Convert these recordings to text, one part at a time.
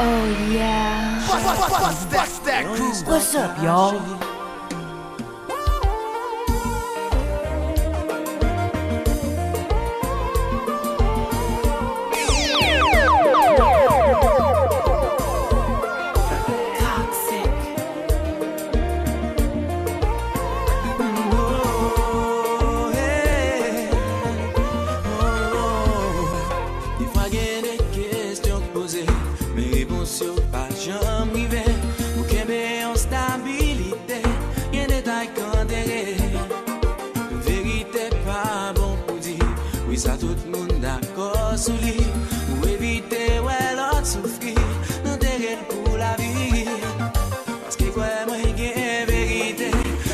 Oh yeah. What's that groove? What's up, y'all? Ça tout le monde d'accord sous lui pour éviter ouais l'autre souffrir non terrain pour la vie parce que quoi moi gain vérité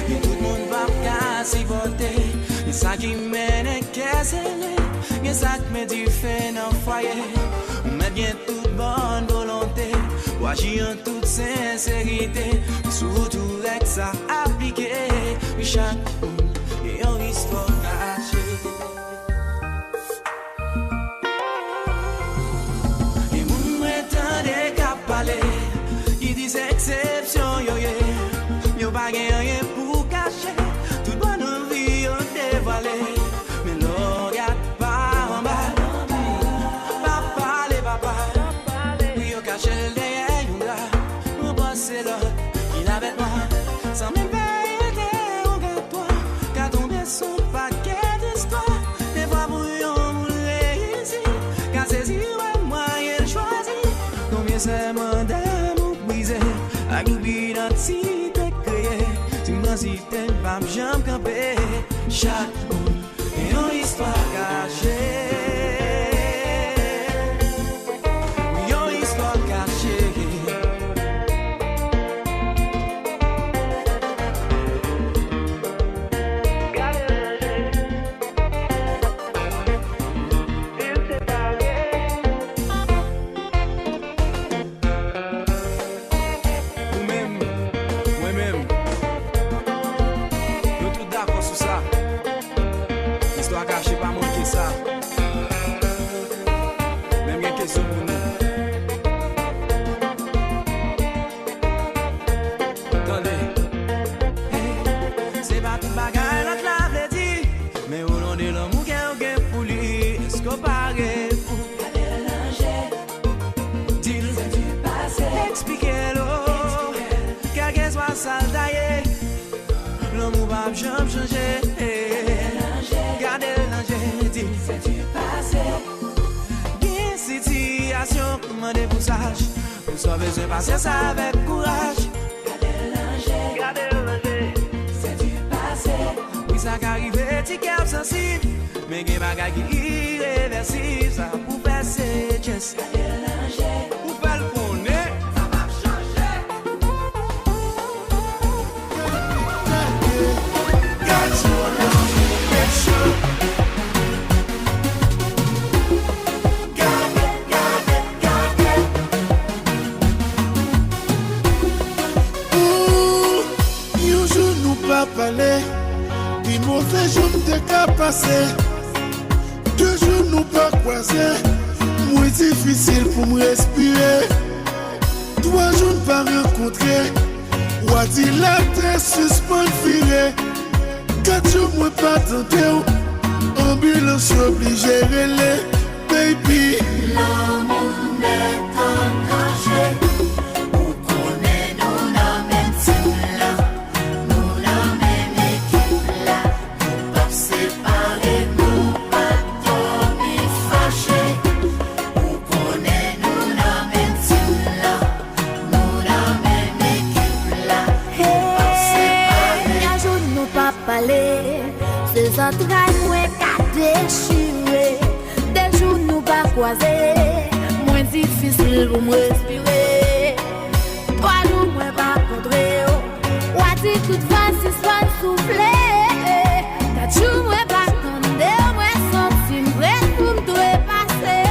et tout le monde va casser voter et ça qui mène qu'est-ce que ça me dit fait dans foyer on met bien toute bonne volonté ou agir en toute sincérité surtout avec ça appliqué chaque monde et une histoire cachée. Exception yo ye yo pa gen rien pour cacher toute bonne vie yo dévoilé mais l'on regarde pas en bas pas parler papa yo caché derrière yon gars on passe là il avec moi sans même payer on garde toi car tomber son paquet d'histoire des fois pour yon réussir car c'est si moi il choisi combien c'est mandat Agoubi dans si t'es créé, tu m'as si t'es pas j'aime camper. Chaque monde est une histoire cachée. Une histoire cachée. J'aime changer, garder l'ingé, dit c'est du passé. Une situation comme un déboussage, pour sauver ce passé, ça avec courage. Garder l'ingé, c'est du passé. Oui, ça qu'arrive, petit cœur sensible, mais il y a des bagages qui irréversibles, ça pour passer, just garder l'ingé, pour pas le connaître. Des mauvais jours de cas passés, 2 jours nous pas croisés, moins difficile pour me respirer. 3 jours pas rencontrer, ou a dit la terre suspend virée. 4 jours moi pas tenter, ambulance obligé relais, baby. L'amour n'est engagé. Ces entrailles moins qu'à déchirer. Des jours nous pas croisés, moins difficile pour me respirer. 3 jours moins pas contrer. Ou a dit toute face soit soufflée. 4 jours moins pas tendre, moins senti prêt pour me dépasser.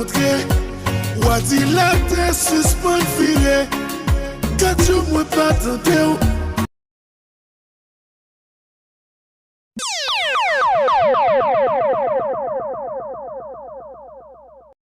rencontrer. Ou a dit la terre suspend viré. 4 jours moi pas tenté.